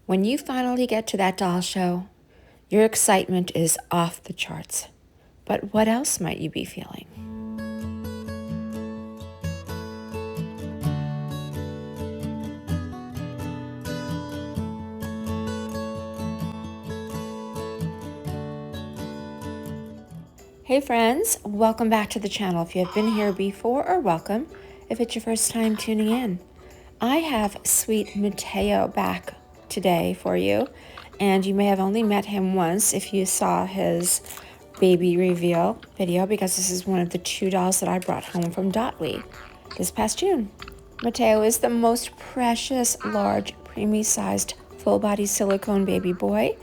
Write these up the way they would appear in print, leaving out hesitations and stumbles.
When you finally get to that doll show, your excitement is off the charts. But what else might you be feeling? Hey friends, welcome back to the channel. If you have been here before, or welcome if it's your first time tuning in. I have sweet Mateo back today for you, and you may have only met him once if you saw his baby reveal video, because this is one of the 2 dolls that I brought home from Dotly this past June. Mateo is the most precious, large, preemie-sized, full-body silicone baby boy,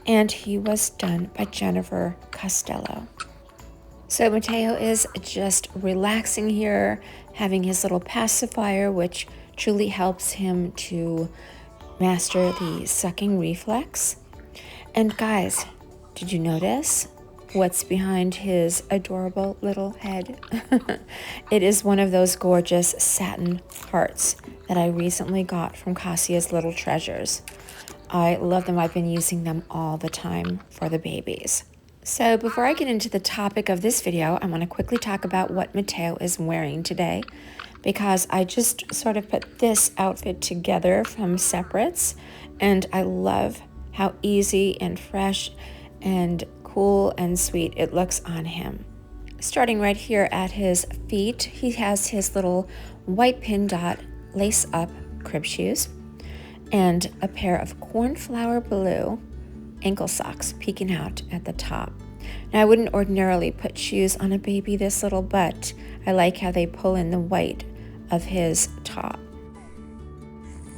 and he was done by Jennifer Costello. So Mateo is just relaxing here, having his little pacifier, which truly helps him to master the sucking reflex. And guys, did you notice what's behind his adorable little head? It is one of those gorgeous satin hearts that I recently got from Cassia's Little Treasures. I love them. I've been using them all the time for the babies. So before I get into the topic of this video, I want to quickly talk about what Mateo is wearing today, because I just sort of put this outfit together from separates, and I love how easy and fresh and cool and sweet it looks on him. Starting right here at his feet, he has his little white pin dot lace up crib shoes and a pair of cornflower blue ankle socks peeking out at the top. Now, I wouldn't ordinarily put shoes on a baby this little, but I like how they pull in the white of his top.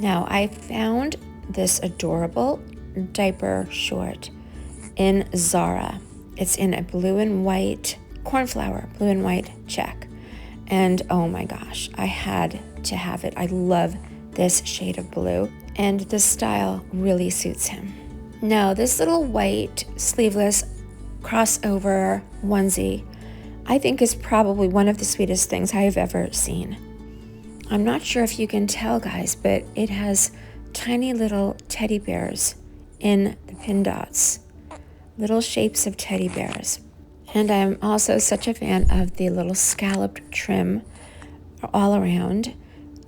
Now, I found this adorable diaper short in Zara. It's in a blue and white, cornflower, blue and white check. And oh my gosh, I had to have it. I love this shade of blue, and the style really suits him. Now, this little white sleeveless crossover onesie, I think, is probably one of the sweetest things I have ever seen. I'm not sure if you can tell, guys, but it has tiny little teddy bears in the pin dots, little shapes of teddy bears. And I'm also such a fan of the little scalloped trim all around.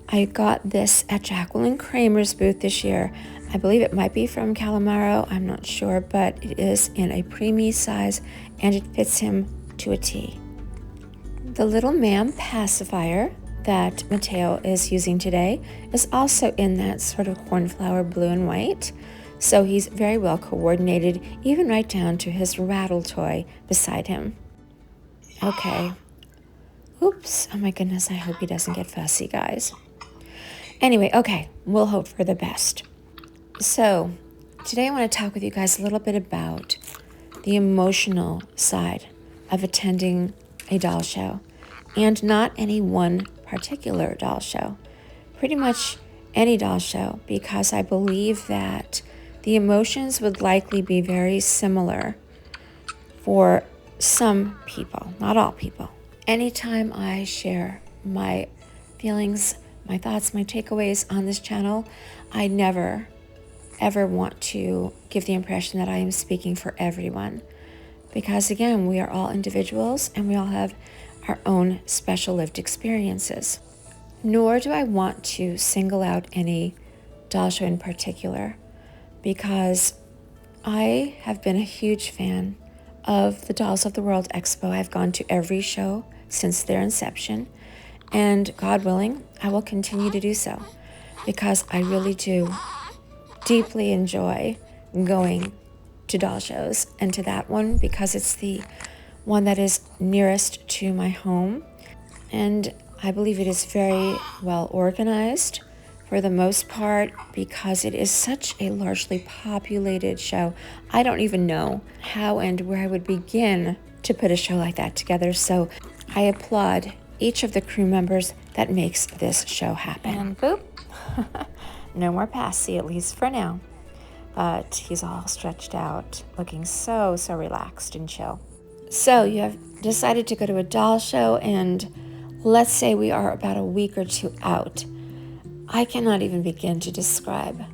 I got this at Jacqueline Kramer's booth this year. I believe it might be from Calamaro, I'm not sure, but it is in a preemie size and it fits him to a T. The little ma'am pacifier that Mateo is using today is also in that sort of cornflower blue and white, so he's very well coordinated, even right down to his rattle toy beside him. Okay. Oops, oh my goodness, I hope he doesn't get fussy, guys. Anyway, okay, we'll hope for the best. So, today I want to talk with you guys a little bit about the emotional side of attending a doll show, and not any one particular doll show, pretty much any doll show, because I believe that the emotions would likely be very similar for some people, not all people. Anytime I share my feelings, my thoughts, my takeaways on this channel, I never ever want to give the impression that I am speaking for everyone, because again, we are all individuals and we all have our own special lived experiences. Nor do I want to single out any doll show in particular, because I have been a huge fan of the Dolls of the World Expo. I've gone to every show since their inception, and God willing, I will continue to do so, because I really do deeply enjoy going to doll shows, and to that one because it's the one that is nearest to my home, and I believe it is very well organized for the most part, because it is such a largely populated show. I don't even know how and where I would begin to put a show like that together, so I applaud each of the crew members that makes this show happen. And boop. No more passy, at least for now. But he's all stretched out, looking so relaxed and chill. So you have decided to go to a doll show, and let's say we are about a week or two out. I cannot even begin to describe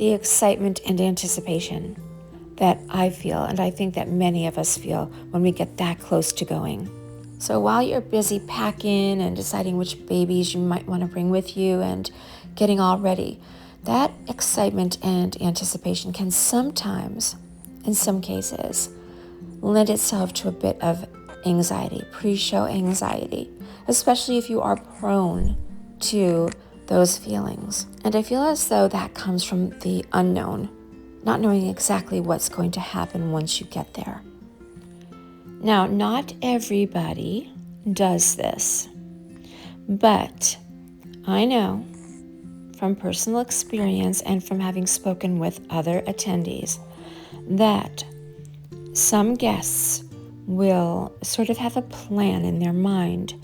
the excitement and anticipation that I feel, and I think that many of us feel when we get that close to going. So while you're busy packing and deciding which babies you might want to bring with you and getting all ready, that excitement and anticipation can sometimes, in some cases, lend itself to a bit of anxiety, pre-show anxiety, especially if you are prone to those feelings. And I feel as though that comes from the unknown, not knowing exactly what's going to happen once you get there. Now, not everybody does this, but I know from personal experience and from having spoken with other attendees that some guests will sort of have a plan in their mind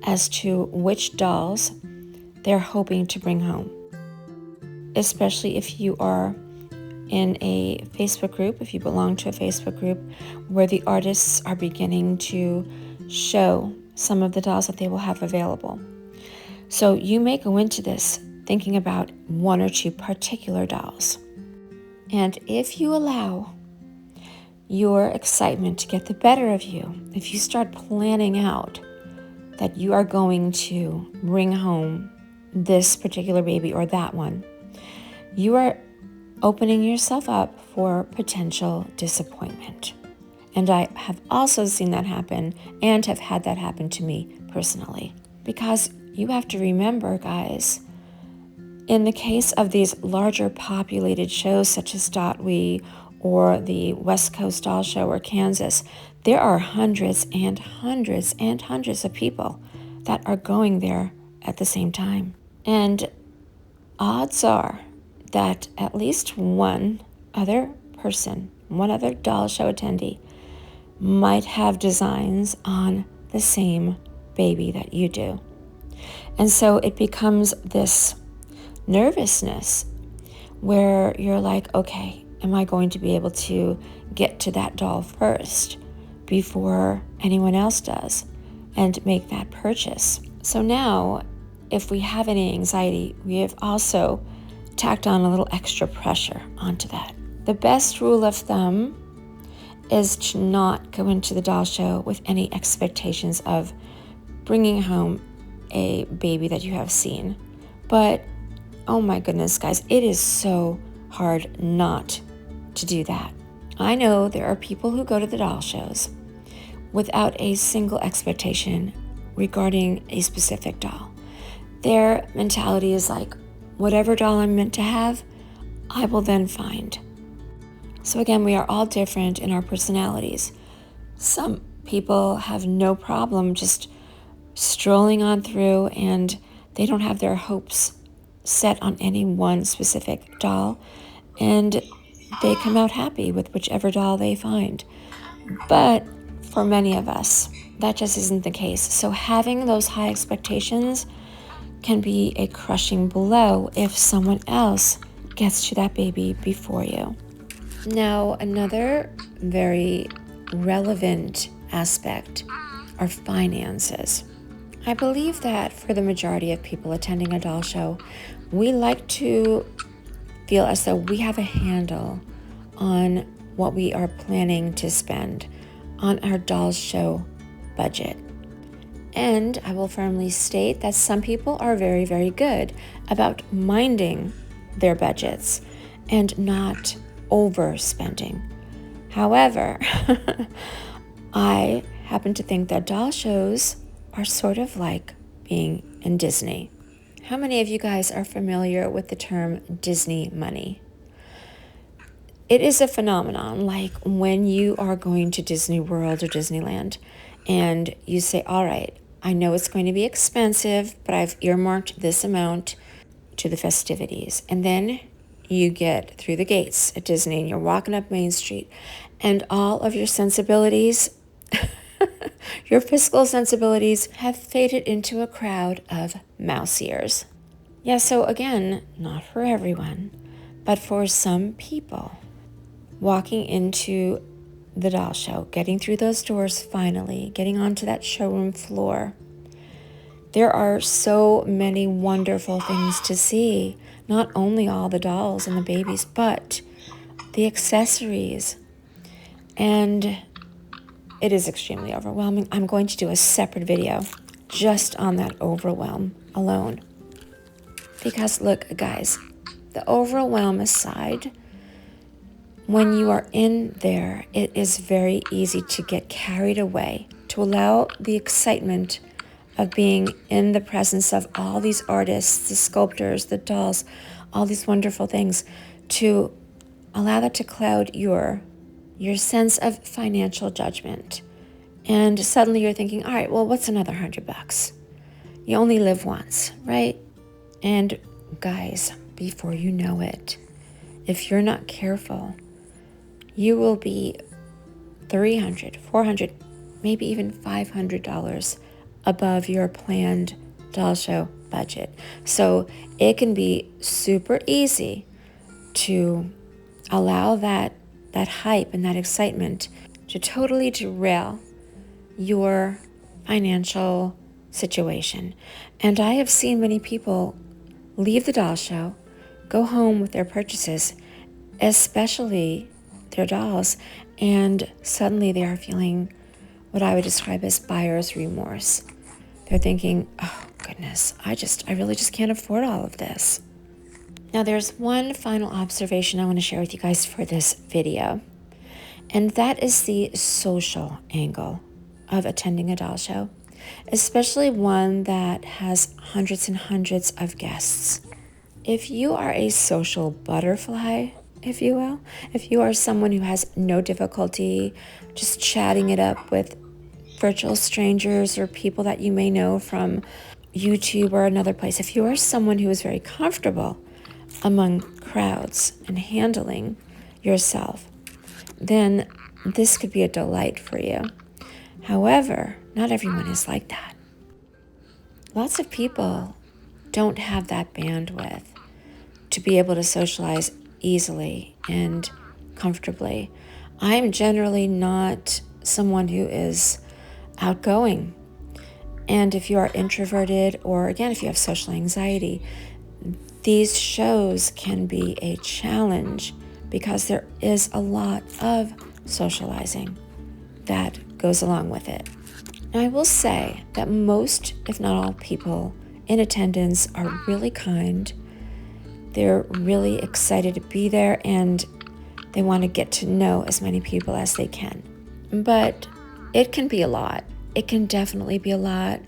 as to which dolls they're hoping to bring home, especially if you are in a Facebook group, if you belong to a Facebook group where the artists are beginning to show some of the dolls that they will have available. So you may go into this thinking about one or two particular dolls. And if you allow your excitement to get the better of you, if you start planning out that you are going to bring home this particular baby or that one, you are opening yourself up for potential disappointment. And I have also seen that happen and have had that happen to me personally. Because you have to remember, guys, in the case of these larger populated shows such as .we or the West Coast Doll Show or Kansas, there are hundreds and hundreds and hundreds of people that are going there at the same time. And odds are that at least one other person, one other doll show attendee, might have designs on the same baby that you do. And so it becomes this nervousness where you're like, okay, am I going to be able to get to that doll first before anyone else does and make that purchase? So now, if we have any anxiety, we have also tacked on a little extra pressure onto that. The best rule of thumb is to not go into the doll show with any expectations of bringing home a baby that you have seen. But oh my goodness, guys, it is so hard not to do that. I know there are people who go to the doll shows without a single expectation regarding a specific doll. Their mentality is like, whatever doll I'm meant to have, I will then find. So again, we are all different in our personalities. Some people have no problem just strolling on through and they don't have their hopes set on any one specific doll, and they come out happy with whichever doll they find. But for many of us, that just isn't the case. So having those high expectations can be a crushing blow if someone else gets to that baby before you. Now, another very relevant aspect are finances. I believe that for the majority of people attending a doll show, we like to feel as though we have a handle on what we are planning to spend on our doll show budget. And I will firmly state that some people are very, very good about minding their budgets and not overspending. However, I happen to think that doll shows are sort of like being in Disney. How many of you guys are familiar with the term Disney money? It is a phenomenon like when you are going to Disney World or Disneyland and you say, all right, I know it's going to be expensive, but I've earmarked this amount to the festivities. And then you get through the gates at Disney and you're walking up Main Street and all of your sensibilities, your fiscal sensibilities have faded into a crowd of mouse ears. Yeah, so again, not for everyone, but for some people, walking into the doll show, getting through those doors finally, getting onto that showroom floor, There are so many wonderful things to see. Not only all the dolls and the babies, but the accessories. And it is extremely overwhelming. I'm going to do a separate video just on that overwhelm alone. Because look, guys, the overwhelm aside, when you are in there, it is very easy to get carried away, to allow the excitement of being in the presence of all these artists, the sculptors, the dolls, all these wonderful things, to allow that to cloud your sense of financial judgment. And suddenly you're thinking, all right, well, what's another $100? You only live once, right? And guys, before you know it, if you're not careful, you will be $300, $400, maybe even $500 above your planned doll show budget. So it can be super easy to allow that hype and that excitement to totally derail your financial situation. And I have seen many people leave the doll show, go home with their purchases, especially their dolls, and suddenly they are feeling what I would describe as buyer's remorse. They're thinking, oh goodness, I really just can't afford all of this. Now there's one final observation I want to share with you guys for this video, and that is the social angle of attending a doll show, especially one that has hundreds and hundreds of guests. If you are a social butterfly, if you will, if you are someone who has no difficulty just chatting it up with virtual strangers or people that you may know from YouTube or another place, if you are someone who is very comfortable among crowds and handling yourself, then this could be a delight for you. However, not everyone is like that. Lots of people don't have that bandwidth to be able to socialize easily and comfortably. I'm generally not someone who is outgoing. And if you are introverted, or again, if you have social anxiety, these shows can be a challenge because there is a lot of socializing that goes along with it. Now, I will say that most, if not all, people in attendance are really kind. They're really excited to be there, and they want to get to know as many people as they can. But it can be a lot. It can definitely be a lot.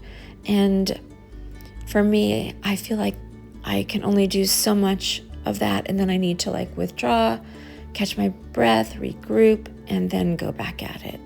And for me, I feel like I can only do so much of that, and then I need to withdraw, catch my breath, regroup, and then go back at it.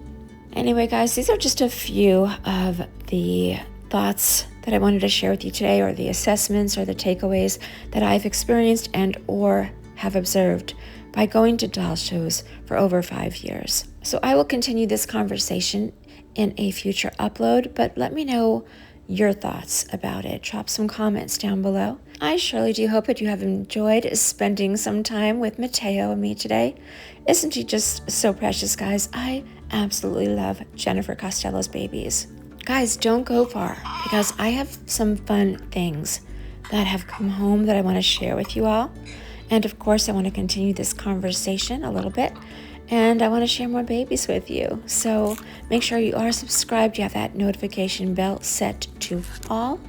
Anyway, guys, these are just a few of the thoughts that I wanted to share with you today, or the assessments or the takeaways that I've experienced and or have observed by going to doll shows for over 5 years. So I will continue this conversation in a future upload, but let me know your thoughts about it. Drop some comments down below. I surely do hope that you have enjoyed spending some time with Mateo and me today. Isn't he just so precious, guys? I absolutely love Jennifer Costello's babies. Guys, don't go far, because I have some fun things that have come home that I want to share with you all. And of course, I want to continue this conversation a little bit, and I want to share more babies with you. So make sure you are subscribed, you have that notification bell set to all,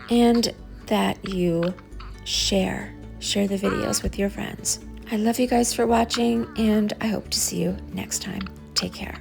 and that you share the videos with your friends. I love you guys for watching, and I hope to see you next time. Take care.